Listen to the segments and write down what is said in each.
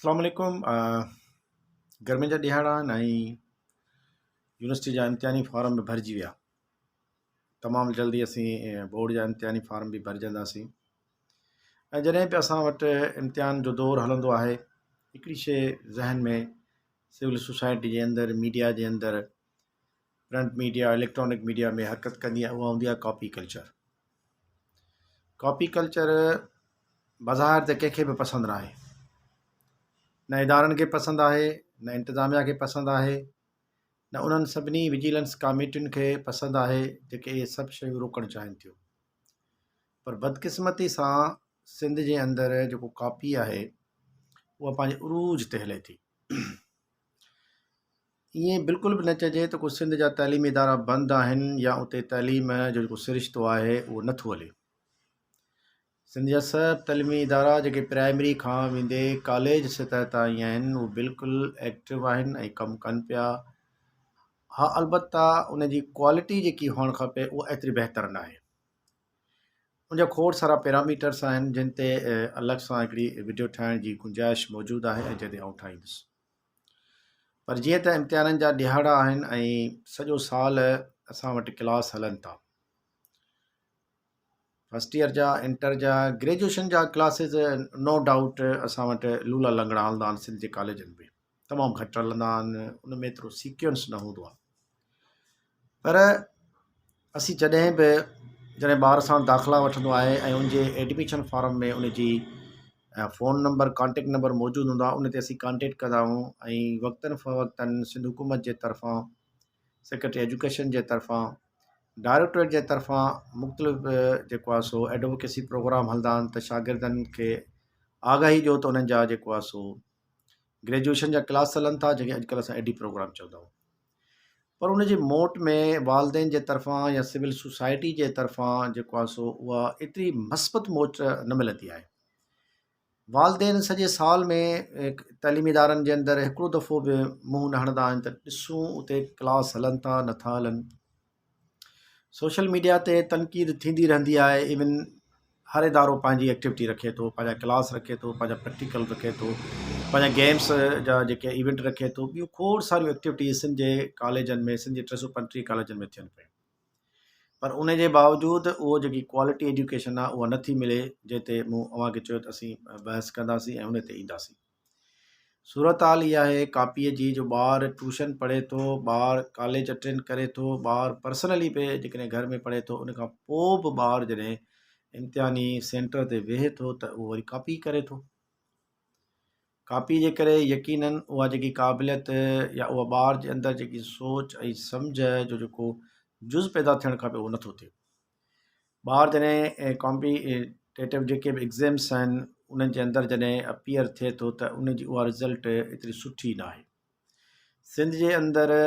अस्सलाम वालेकुम। गर्मी जा ॾिहाड़ा आहिनि ऐं यूनिवर्सिटी जा इम्तिहानी फॉर्म बि भरिजी विया। तमामु जल्दी असीं बोर्ड जा इम्तिहानी फॉर्म बि भरजंदासीं। ऐं जॾहिं बि असां वटि इम्तिहान जो दौरु हलंदो आहे, हिकिड़ी शइ ज़हन में सिविल सोसाइटी जे अंदरि, मीडिया जे अंदरि, प्रिंट मीडिया, इलेक्ट्रॉनिक मीडिया में हरकत कंदी आहे, उहा हूंदी आहे कॉपी कल्चर। कॉपी कल्चर बज़ाहिर त कंहिंखे बि पसंदि न आहे, न इदारनि खे पसंदि आहे, न इंतिज़ामिया खे पसंदि आहे, न उन्हनि सभिनी विजिलेंस कमेटियुनि खे पसंदि आहे जेके इहे सभु शयूं रोकणु चाहिनि थियूं। पर बदकिस्मती सां सिंध जे अंदरि जेको कॉपी आहे उहा पंहिंजे उरूज ते हले थी। ईअं बिल्कुलु बि न चइजे त को सिंध जा तइलीमी इदारा बंदि आहिनि या उते तइलीम जो जेको सिरिश्तो आहे उहो नथो हले। सिंध जा सभु तइलीमी इदारा जेके प्राइमरी खां वेंदे कॉलेज सतह ताईं आहिनि उहे बिल्कुलु एक्टिव आहिनि ऐं कमु कनि पिया। हा, अलबत्ता उन जी क्वालिटी जेकी हुअणु खपे उहा एतिरी बहितर न आहे। उनजा खोड़ सारा पैरामीटर्स आहिनि जिन ते अलॻि सां हिकिड़ी वीडियो ठाहिण जी गुंजाइश मौजूदु आहे ऐं जॾहिं आउं ठाहींदुसि। पर जीअं त इम्तिहाननि जा ॾिहाड़ा आहिनि ऐं सॼो साल असां वटि क्लास हलनि था, फस्ट ईयर जा, इंटर जा, ग्रेजुएशन जा क्लासिस नो डाउट असां वटि लूला लंगड़ा हलंदा आहिनि। सिंध जे कॉलेजनि में तमामु घटि हलंदा आहिनि, उन में एतिरो सीक्वेंस न हूंदो आहे। पर असीं जॾहिं ॿार सां दाख़िला वठंदो आहे ऐं उनजे एडमिशन फॉर्म में उनजी फ़ोन नंबर, कॉन्टेक्ट नंबर मौजूदु हूंदो आहे, उन ते असीं कॉन्टेक्ट कंदा आहियूं ऐं वक़्तनि फ़वक़्तनि सिंध हुकूमत जे तरफ़ां, सेक्रेटरी एजुकेशन जे तरफ़ां, डायरेक्टोरेट जे तरफ़ां मुख़्तलिफ़ जेको आहे सो एडवोकेसी प्रोग्राम हलंदा आहिनि त शागिर्दनि खे आगाही ॾियो त उन्हनि जा जेको आहे सो ग्रेजुएशन जा क्लास हलनि था, जंहिंखे अॼुकल्ह असां एडी प्रोग्राम चवंदा आहियूं। पर उन जे मोट में वालदेन जे तरफ़ां या सिविल सोसाइटी जे तरफ़ां जेको आहे सो उहा एतिरी मस्बत मोट न मिलंदी आहे। वालदेन सॼे साल में तइलीमी इदारनि जे अंदरि हिकिड़ो दफ़ो बि मुंहुं न हणंदा आहिनि त ॾिसूं उते क्लास हलनि था नथा हलनि। सोशल मीडिया ते तनक़ीद थींदी रहंदी आहे। इवन हर इदारो पंहिंजी एक्टिविटी रखे थो, पंहिंजा क्लास रखे थो, पंहिंजा प्रैक्टिकल रखे थो, पंहिंजा गेम्स जा जेके इवेंट रखे थो, ॿियूं खोड़ सारियूं एक्टिविटीज़ सिंध जे कॉलेजनि में, सिंध जे 335 कॉलेजनि में थियनि पियूं। पर उन जे बावजूदि उहो जेकी क्वालिटी एजुकेशन आहे उहा नथी मिले, जंहिं ते मूं अव्हांखे चयो त असीं बहस कंदासीं ऐं उन ते ईंदासीं। सूरत हाल इहा आहे कापीअ जी, जो ॿार ट्यूशन पढ़े थो, ॿार कॉलेज अटेंड करे थो, ॿार पर्सनली बि जेकॾहिं घर में पढ़े थो, उन खां पोइ बि ॿार जॾहिं इम्तिहानी सेंटर ते वेहे थो त उहो वरी कॉपी करे थो। कॉपी जे करे यकीनन उहा जेकी क़ाबिलियत या उहा ॿार जे अंदरि जेकी सोच ऐं सम्झ जो जेको जुज़ पैदा थियणु खपे उहो नथो थिए। ॿार जॾहिं कॉम्पिटेटिव जेके बि एग्ज़ाम्स आहिनि उन्हनि जे अंदरि जॾहिं अपीयर थिए थो त उनजी उहा रिज़ल्ट एतिरी सुठी न आहे। सिंध जे अंदरि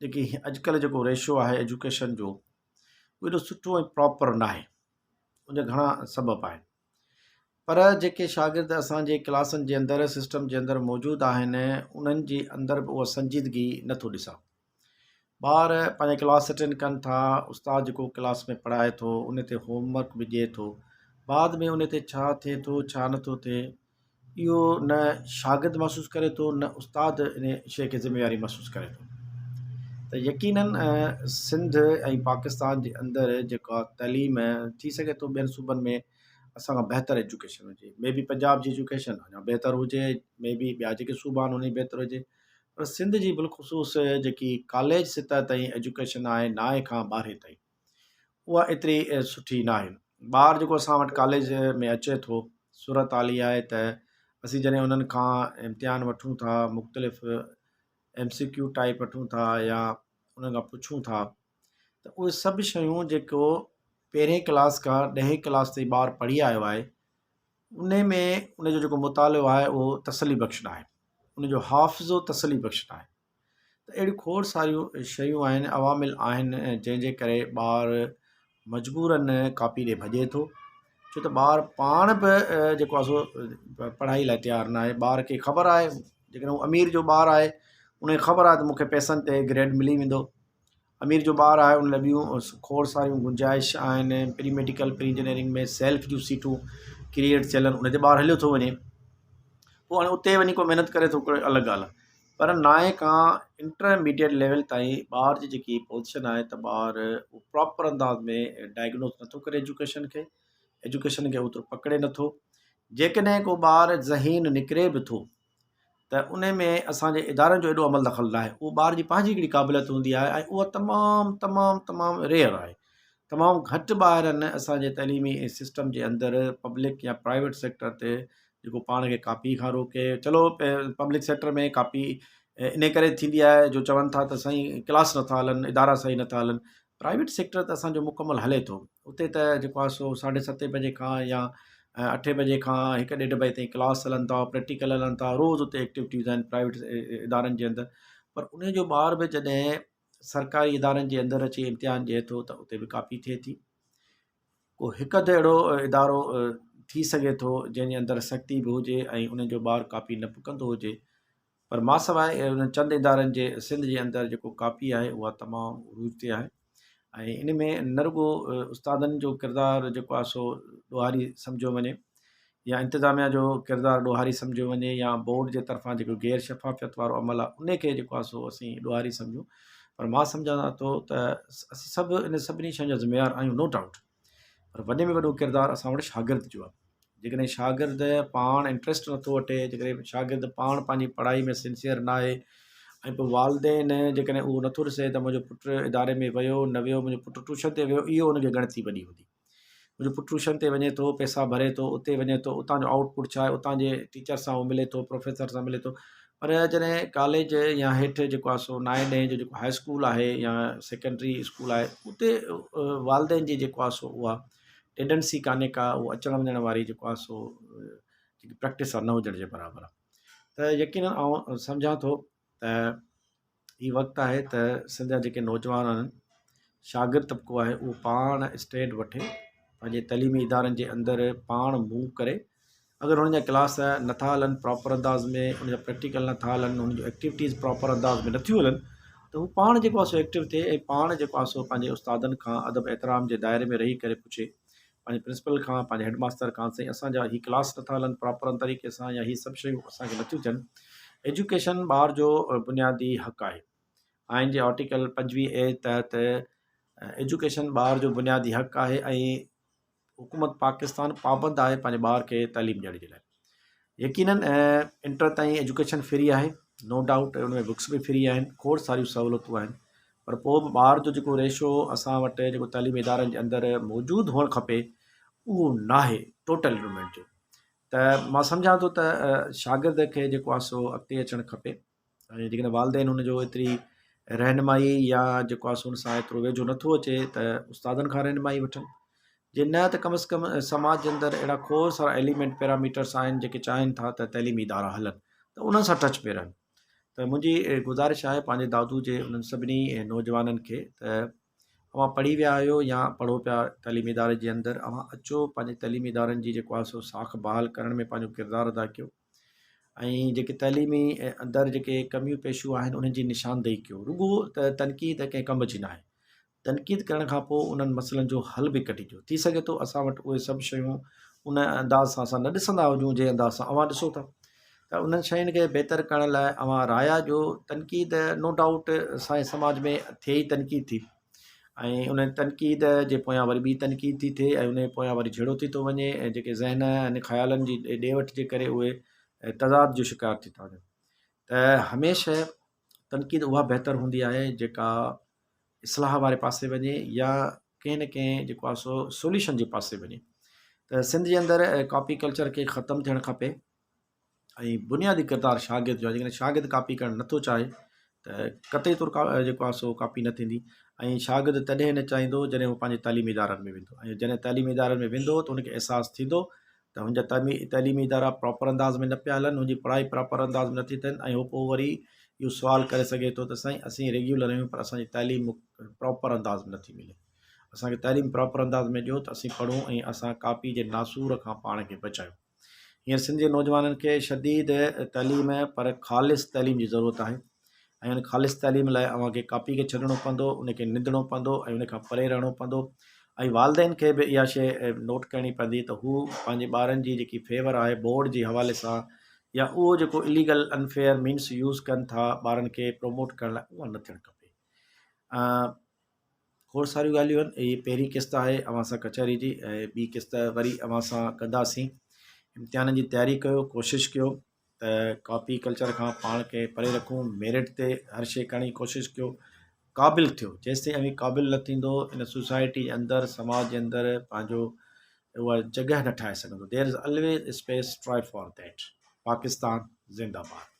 जेकी अॼुकल्ह जेको रेशो आहे एजुकेशन जो, उहो एॾो सुठो ऐं प्रॉपर न आहे। उनजा घणा सबब आहिनि। पर जेके शागिर्द असांजे क्लासनि जे अंदरि, सिस्टम जे अंदरि मौजूदु आहिनि, उन्हनि जे अंदरि बि उहा संजीदगी नथो ॾिसां। ॿार पंहिंजे क्लास अटेंड कनि था, उस्ताद जेको क्लास में पढ़ाए थो उन ते होमवर्क बि ॾिए थो, बाद में उन ते छा थिए थो छा नथो थिए इहो न शागिर्द महसूसु करे थो, न उस्ताद इन शइ खे ज़िम्मेवारी महसूसु करे थो। त यकीनन सिंध ऐं पाकिस्तान जे अंदरि जेका तइलीम थी सघे थो ॿियनि सूबनि में असां खां बहितर एजुकेशन हुजे, मे बी पंजाब जी एजुकेशन अञा बहितर हुजे, मे बी ॿिया जेके सूबा आहिनि उन जी बहितर हुजे, पर सिंध जी बिलख़ुसूस जेकी कॉलेज सतह ताईं एजुकेशन आहे, 9 खां 12 ताईं, उहा एतिरी सुठी न आहे। ॿार जेको असां वटि कॉलेज में अचे थो, सूरत हाल इहा आहे त असीं जॾहिं उन्हनि खां इम्तिहान वठूं था, मुख़्तलिफ़ MCQ टाइप वठूं था या उन खां पुछूं था, त उहे सभु शयूं जेको पहिरें क्लास खां 10 क्लास ताईं ॿारु पढ़ी आयो आहे, उन में उनजो जेको मुतालो आहे उहो तसली बख़्श न आहे, उनजो हाफ़िज़ो तसली बख़्श न आहे। त अहिड़ियूं खोड़ सारियूं शयूं आहिनि, अवामिल आहिनि, जंहिंजे करे ॿारु मजबूरन कॉपी ॾे भॼे थो, छो त ॿारु पाण बि जेको आहे सो पढ़ाई लाइ तयारु न आहे। ॿार खे ख़बर आहे, जेकॾहिं उहो अमीर जो ॿारु आहे उनखे ख़बर आहे त मूंखे पैसनि ते ग्रेड मिली वेंदो, अमीर जो ॿारु आहे उन लाइ ॿियूं खोड़ सारियूं गुंजाइश आहिनि, प्री मेडिकल, प्री इंजीनियरिंग में सेल्फ जूं सीटूं क्रिएट थियल आहिनि, उन ते ॿारु हलियो थो वञे। पोइ हाणे उते वञी को महिनत करे थो कोई अलॻि ॻाल्हि आहे, पर 9 खां इंटरमीडिएट लेवल ताईं ॿार जी जेकी पोज़ीशन आहे त ॿार उहो प्रॉपर अंदाज़ में डायग्नोस नथो करे एजुकेशन खे ओतिरो पकिड़े नथो। जेकॾहिं को ॿारु ज़हीन निकिरे बि थो त उन में असांजे इदारनि जो एॾो अमल दख़ल न आहे। उहो ॿार जी पंहिंजी हिकिड़ी क़ाबिलियत हूंदी आहे ऐं उहा तमामु तमामु तमामु रेयर आहे। तमामु घटि ॿार आहिनि असांजे तइलीमी सिस्टम जे अंदरि पब्लिक या प्राइवेट सेक्टर ते जेको पाण खे कापी खां रोके। चलो पब्लिक सेक्टर में कापी इन करे थींदी आहे जो चवनि था त साईं क्लास नथा हलनि, इदारा सही नथा हलनि। प्राइवेट सेक्टर त असांजो मुकमल हले थो। उते त जेको आहे सो 7:30 बजे खां या 8 बजे खां 1-1:30 बजे ताईं क्लास हलनि था, प्रैक्टिकल हलनि था, रोज़ उते एक्टिविटीज़ आहिनि प्राइवेट इदारनि जे अंदरि। पर उन जो ॿार बि जॾहिं सरकारी इदारनि जे अंदरि अची इम्तिहान ॾिए थो त उते बि कापी थिए थी। को हिकु अधु अहिड़ो इदारो थी सघे थो जंहिंजे अंदरि सख़्ती बि हुजे ऐं उन जो ॿारु कापी न पुकंदो हुजे, पर मां सवाइ उन चंद इदारनि जे सिंध जे अंदरि जेको कापी आहे उहा तमामु रूज़ ते आहे। ऐं इन में न रुॻो उस्तादनि जो किरदारु जेको आहे सो ॾोहारी सम्झो वञे, या इंतिज़ामिया जो किरदारु ॾोहारी सम्झो वञे, या बोर्ड जे तरफ़ां जेको गैर शफ़ाफ़ियत वारो अमल आहे उन खे जेको आहे सो असीं ॾोहारी सम्झूं। पर मां सम्झां थो त असीं सभु इन सभिनी शयुनि जा ज़िम्मेवार आहियूं, नो डाउट। पर वॾे में वॾो किरदारु असां वटि शागिर्द जो आहे। जेकॾहिं शागिर्द पाण इंट्रस्ट नथो वठे, जेकॾहिं शागिर्द पाण पंहिंजी पढ़ाई में सिंसियर न आहे, ऐं पोइ वालदेन जेकॾहिं उहो नथो ॾिसे त मुंहिंजो पुटु इदारे में वियो न वियो, मुंहिंजो पुटु ट्यूशन ते वियो, इहो हुनखे ॻणती वॾी हूंदी। मुंहिंजो पुटु ट्यूशन ते वञे थो, पैसा भरे थो, उते वञे थो, उतां जो आउटपुट छा आहे, उतां जे टीचर सां उहो मिले थो, प्रोफेसर सां मिले थो। पर जॾहिं कॉलेज या हेठि जेको आहे सो 9-10 जो जेको हाई स्कूल आहे या सेकेंडरी स्कूल आहे, उते वालदेन जी जेको आहे सो उहा टेंडेंसी कान्हे का, उहो अचण वञण वारी जेको आहे सो जेकी प्रैक्टिस आहे न हुजण जे बराबरि आहे। त यकीनन आउं सम्झां थो त हीउ वक़्तु आहे त सिंध जा जेके नौजवान आहिनि, शागिर्द तबिको आहे, उहो पाण स्टैंड वठे, पंहिंजे तइलीमी इदारनि जे अंदरि पाण मूव करे। अगरि हुननि जा क्लास नथा हलनि प्रॉपर अंदाज़ में, उन जा प्रैक्टिकल नथा हलनि, हुन जूं एक्टिविटीज़ प्रॉपर अंदाज़ में नथियूं हलनि, त हू पाण जेको आहे सो एक्टिव थिए ऐं पाण जेको आहे सो पंहिंजे उस्तादनि खां अदब एतिराम जे दायरे में रही करे पुछे, पंहिंजे प्रिंसिपल खां, पंहिंजे हेडमास्टर खां, साईं असांजा हीअ क्लास नथा हलनि प्रॉपर तरीक़े सां, या हीअ सभु शयूं असांखे नथियूं थियनि। एजुकेशन ॿार जो बुनियादी हक़ आहे। आइन जे आर्टिकल 25A तहत एजुकेशन ॿार जो बुनियादी हक़ आहे ऐं हुकूमत पाकिस्तान पाबंद आहे पंहिंजे ॿार खे तइलीम ॾियण जे लाइ। यकीनन इंटर ताईं एजुकेशन फ्री आहे, नो डाउट। उन में बुक्स बि फ्री आहिनि, खोड़ सारियूं सहूलियतूं आहिनि। पर पोइ बि ॿार जो जेको रेशो असां वटि जेको तइलीमी इदारनि जे अंदरि मौजूदु हुअणु खपे, उहो न आहे टोटल इनरोलमेंट जो। त मां सम्झां थो त शागिर्द खे जेको आहे सो अॻिते अचणु खपे, ऐं जेकॾहिं वालदेन हुनजो एतिरी रहनुमाई या जेको आहे सो हुन सां एतिरो वेझो नथो अचे त उस्तादनि खां रहनुमाई वठनि। जे न त कम से कम समाज जे अंदरि अहिड़ा खोड़ सारा एलिमेंट पैरामीटर्स आहिनि जेके चाहिनि था त तइलीमी इदारा हलनि, त उन्हनि सां टच में रहनि। त मुंहिंजी गुज़ारिश आहे पंहिंजे दादू जे उन्हनि सभिनी नौजवाननि खे त अवां पढ़ी विया आहियो या पढ़ो पिया तइलीमी इदारे जे अंदरि, अवां अचो पंहिंजे तइलीमी इदारनि जी जेको आहे सो साख बहाल करण में पंहिंजो किरदारु अदा कयो, ऐं जेके तइलीमी अंदरि जेके कमियूं पेशियूं आहिनि उन्हनि जी निशानदेही कयो। रुॻो त तनक़ीद कंहिं कम जी न आहे, तनक़ीद करण खां पोइ उन्हनि मसइलनि जो हल बि कढिजो। थी सघे थो असां वटि उहे सभु शयूं उन अंदाज़ सां असां न ॾिसंदा हुजूं जंहिं अंदाज़ सां अवां ॾिसो था। त उन्हनि शयुनि खे बहितर करण लाइ अवां राया जो तनक़ीद, नो डाउट असांजे समाज में थिए ई तनक़ीद थी, ऐं उन तनक़ीद जे पोयां वरी ॿी तनक़ीद थी थिए, ऐं उन पोयां वरी झेड़ो थी थो वञे, ऐं जेके ज़हन ऐं ख़्यालनि जी ॾे वठि जे करे उहे तज़ाद जो शिकार थी था वञनि। त हमेशह तनक़ीद उहा बहितर हूंदी आहे जेका इस्लाह वारे पासे वञे या कंहिं न कंहिं जेको आहे सो सोल्यूशन जे पासे वञे। त सिंध जे अंदरि कॉपी कल्चर खे ख़तमु थियणु खपे, ऐं बुनियादी किरदारु शागिर्द जो आहे। जेकॾहिं शागिर्द कॉपी करणु नथो चाहे त कतई तौरु जेको आहे सो कॉपी न थींदी, ऐं शागिर्द तॾहिं न चाहींदो जॾहिं उहो पंहिंजे तइलीमी इदारनि में वेंदो, ऐं जॾहिं तइलीमी इदारनि में वेंदो त हुनखे अहसासु थींदो त हुनजा तइलीमी इदारा प्रॉपर अंदाज़ में न पिया हलनि, हुनजी पढ़ाई प्रॉपर अंदाज़ में नथी थियनि, ऐं उहो पोइ वरी इहो सुवालु करे सघे थो त साईं असीं रेग्युलर आहियूं पर असांजी तइलीम प्रॉपर अंदाज़ में नथी मिले। असांखे तइलीम प्रॉपर अंदाज़ में ॾियो त असीं पढ़ूं ऐं असां कापी जे नासूर खां पाण खे बचायूं। हींअर सिंध जे नौजवाननि खे शदीद तइलीम पर ख़ालिस तइलीम जी ज़रूरत आहे, ऐं उन ख़ालिस तइलीम लाइ अव्हांखे कापी खे छॾिणो पवंदो, उनखे निंदणो पवंदो, ऐं उन खां परे रहणो पवंदो। ऐं वालदेन खे बि इहा शइ नोट करणी पवंदी त हू पंहिंजे ॿारनि जी जेकी फेवर आहे बोर्ड जे हवाले सां या उहो जेको इलीगल अनफेयर मीन्स यूज़ कनि था ॿारनि खे प्रमोट करण लाइ, उहा न थियणु खपे। खोड़ सारियूं ॻाल्हियूं आहिनि। इहा पहिरीं क़िस्त आहे अव्हां सां कचहरी जी, ऐं ॿी क़िस्त वरी अव्हां सां कंदासीं। इम्तिहाननि जी तयारी कयो, कोशिशि कयो त कॉपी कल्चर खां पाण खे परे रखूं, मेरिट ते हर शइ करण जी कोशिशि कयो, क़ाबिल थियो। जेसिताईं अवी क़ाबिल न थींदो, इन सोसाइटी जे अंदरि, समाज जे अंदरि पंहिंजो उहा जॻह न ठाहे सघंदो। There is always space, try for that. Pakistan ज़िंदाबाद।